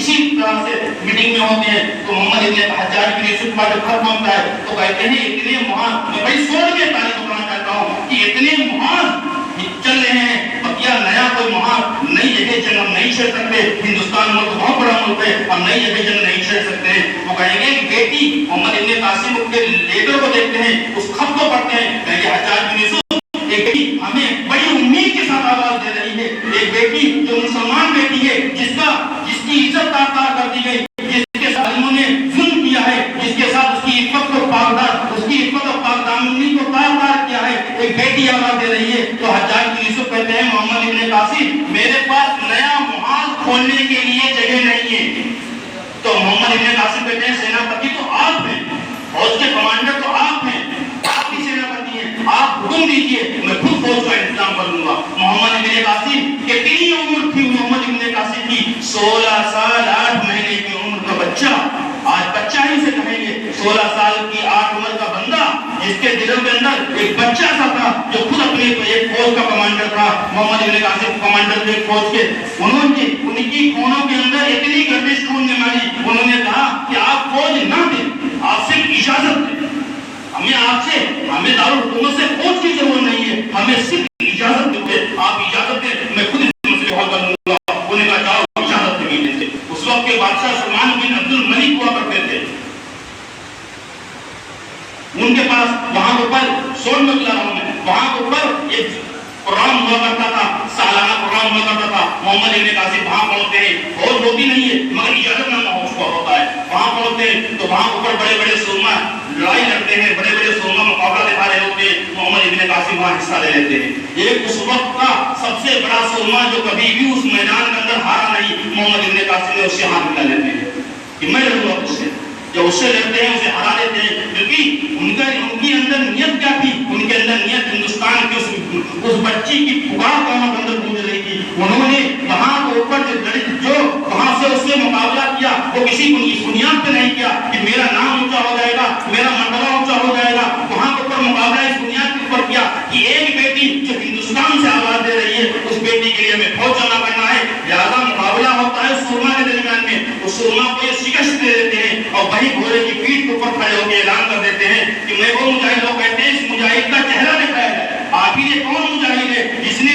اسی طرح سے میٹنگ میں ہوتے ہیں تو محمد ابن حجاج بن یوسف کا جب خط ہوتا ہے تو کہتے ہیں اتنے مہان، میں بڑی سوچ کے تعریف کرنا چاہتا ہوں کہ اتنے مہان چل رہے ہیں، اب کیا نیا کوئی مہان نئی جگہ جنگ ہم نہیں چھیڑ سکتے؟ ہندوستان ملک بہت بڑا ملک ہے، ہم نئی جگہ جنگ نہیں چھیڑ سکتے ہیں؟ وہ کہیں گے کہ بیٹی محمد ابن قاسم کے لیڈر کو دیکھتے ہیں، اس خط کو پڑھتے ہیں، کہیں گے حجاج بن یوسف ایک بیٹی ہمیں بڑی امید کے ساتھ آواز دے رہی ہے، ایک بیٹی جو مسلمان بیٹی ہے، جس کی عزت تار کر دی گئی، جس کے ساتھ انہوں نے ظلم کیا ہے، جس کے ساتھ اس کی عفت کو اور پاک دامنی کو تار کیا ہے، ایک بیٹی آواز دے رہی ہے۔ تو حجاج بن یوسف کہتے ہیں محمد ابن قاسم میرے پاس نیا محاذ کھولنے کے لیے جگہ نہیں ہے۔ تو محمد ابن قاسم کہتے ہیں سیناپتی تو آپ ہیں، فوج کے کمانڈر تو آپ ہیں، آپ ہی سیناپتی ہیں، آپ حکم دیجئے میں خود فوج کا انتظام کر لوں گا۔ محمد ابن قاسم کتنی عمر تھی محمد ابن قاسم کی؟ 16 سال 8 مہینے کی عمر کا بچہ، آج بچہ ہی سے کہیں گے، 16 سال کی 8 عمر کا بندہ جس کے دلوں کے اندر ایک بچہ سا تھا جو خود اپنے ایک فوج کا کمانڈر تھا۔ محمد ابن قاسم کمانڈر تھے فوج کے، انہوں نے ان کی خونوں کے اندر اتنی گردش خون نے ماری، انہوں نے کہا کہ آپ فوج نہ دیں، آپ صرف اجازت دیں، ہمیں دارالحکومت سے فوج کی ضرورت نہیں ہے، ہمیں صرف اجازت دیں، آپ اجازت دیں میں خود اس مسئلے حل کر لوں گا۔ انہوں نے کہا جاؤ اجازت دیں۔ اس وقت کے بادشاہ سلمان بن عبد الملک ہوا کرتے تھے، ان کے پاس وہاں اوپر سون بتلا رہا ہوں میں، وہاں اوپر ایک پروگرام ہوا کرتا تھا، سالانہ پروگرام ہوا کرتا تھا۔ محمد ابن قاسم وہاں پہنچتے ہیں، فوج ہوتی نہیں ہے مگر اجازت نامہ ہوتا ہے، وہاں پہنچتے ہیں تو وہاں اوپر بڑے بڑے سورما لڑائی لڑتے ہیں، بڑے بڑے سورما مقابلہ دکھا رہے ہوتے ہیں، محمد ابن قاسم وہاں حصہ لے لیتے ہیں۔ ایک اس وقت کا سب سے بڑا سورما جو کبھی بھی اس میدان کے اندر ہارا نہیں، محمد ابن قاسم نے اس سے ہاتھ ملا لیتے ہیں کہ میں لڑوں گا اس سے، جب اس سے لڑتے ہیں اسے ہرا دیتے ہیں، کیونکہ ان کی اندر نیت کیا تھی؟ ان کے اندر نیت ہندوستان کی اس بچی کی پکار کا اندر گونج رہی تھی۔ انہوں نے وہاں کے اوپر جو وہاں سے اس سے مقابلہ کیا وہ کسی بنیاد پہ نہیں کیا کہ میرا نام اونچا ہو جائے گا، میرا مرتبہ اونچا ہو جائے گا، وہاں کے اوپر مقابلہ اس بنیاد کے اوپر کیا کہ ایک بیٹی جو ہندوستان سے آواز دے رہی ہے اس بیٹی کے لیے ہمیں فوج جمع کرنا ہے، لہٰذا مقابلہ ہوتا ہے سورما کے درمیان میں، اس سورما کو یہ شکست دے دیتے ہیں اور وہی گھوڑے کی پیٹھ کے اوپر کھڑے ہو کے اعلان کر دیتے ہیں کہ میں وہ مجاہد، لوگ کہتے ہیں اس مجاہد کا چہرہ دکھایا ہے، آپ ہی نے کون مجاہد ہے جس نے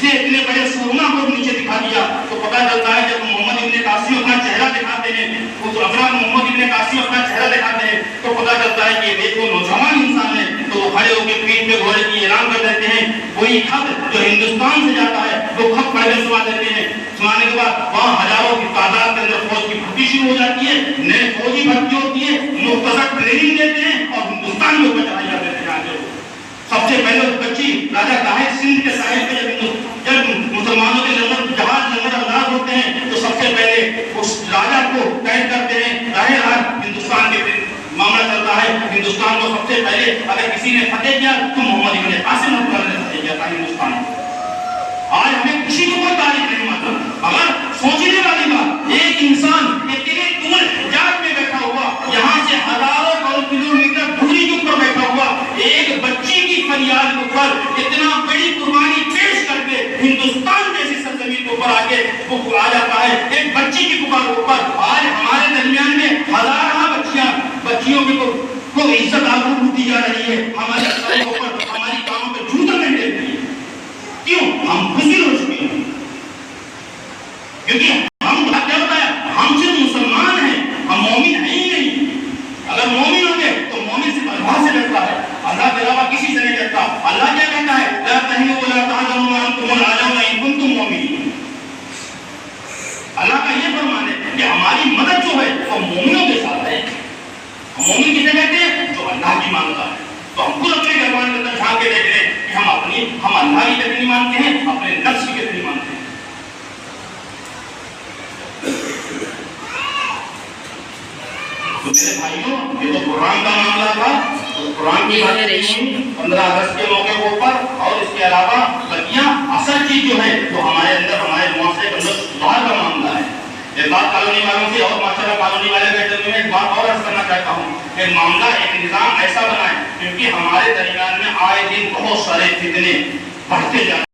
اتنے بڑے سورما کو نیچے دکھا دیا؟ تو پتہ چلتا ہے جب محمد ابن قاسم اپنا چہرہ دکھاتے ہیں، تو افراد محمد ابن قاسم اپنا چہرہ دکھاتے ہیں تو پتہ چلتا ہے کہ دیکھو نوجوان انسان ہے، تو وہ کھڑے ہو کے پیٹھ پہ گھوڑے کی اعلان کر دیتے ہیں۔ وہی خط جو ہندوستان سے جاتا ہے وہ خط پڑھ کے سنا دیتے ہیں، سنانے کے بعد وہاں ہزاروں کی تعداد کے اندر فوج کی بھرتی شروع ہو جاتی ہے، نئے فوجی بھرتی ہوتی ہے، مختصر ٹریننگ دیتے ہیں اور ہندوستان میں چلائی جاتے ہیں۔ سب سے پہلے بچی راجہ طاہر سندھ کے ساحل پہ جب مسلمانوں کے جہاز نظر انداز ہوتے ہیں تو سب سے پہلے اس راجہ کو قید کرتے ہیں۔ ظاہر ہندوستان کے معاملہ چلتا ہے، ہندوستان کو سب سے پہلے اگر کسی نے فتح کیا تو محمد ابن قاسم نے فتح کیا تھا ہندوستان کو۔ آج ہمیں کسی کو کوئی تاریخ نہیں معلوم، اگر سوچنے والی بات ایک انسان اتنے دور حجاز میں بیٹھا ہوا، یہاں سے ہزاروں کلومیٹر دوری کے اوپر بیٹھا ہوا، ایک بچی کی فریاد کے اوپر اتنا بڑی قربانی پیش کر کے ہندوستان جیسی سرزمین کے اوپر آ کے وہ آ جاتا ہے ایک بچی کی پکار کے اوپر۔ آج ہمارے درمیان میں ہزاروں بچیوں کو عزت آبرو دی جا رہی ہے، ہمارے سروں کے اوپر ہماری کاموں پہ جوتا نہیں دیتی ہے۔ کیوں؟ ہم بزدل ہو چکے ہیں، کیونکہ ہم کیا بتایا ہم صرف مسلمان ہیں، ہم مومن ہیں ہی نہیں۔ اگر مومن ہوں گے تو مومن صرف اللہ سے ڈرتا ہے، اللہ کے علاوہ کسی سے نہیں ڈرتا۔ اللہ کیا کہتا ہے؟ لا تہنوا ولا تحزنوا وانتم الاعلون ان کنتم مؤمنین۔ اللہ کا یہ فرمان ہے کہ ہماری مدد جو ہے وہ مومنوں کے ساتھ ہے۔ مومن کسے کہتے ہیں؟ جو اللہ کی مانتا ہے۔ تو ہم خود اپنے گھروانے کے اندر جھانک کے دیکھ رہے ہیں کہ ہم اللہ کی کتنی مانتے ہیں، اپنے نفس کی کتنی مانتے ہیں۔ تو میرے بھائیوں یہ تو قرآن کا معاملہ تھا، قرآن کی بات 15 اگست کے موقع کے اوپر، اور اس کے علاوہ بقیہ اصل چیز جو ہے وہ ہمارے اندر ہمارے معاشرے کے اندر سدھار کا معاملہ ہے۔ ایک بات کالونی والوں سے اور ماشاءاللہ کالونی والے بیٹھے ہوئے میں ایک بات اور عرض کرنا چاہتا ہوں کہ معاملہ ایک نظام ایسا بنائے، کیونکہ ہمارے درمیان میں آئے دن بہت سارے فتنے بڑھتے جا رہے ہیں۔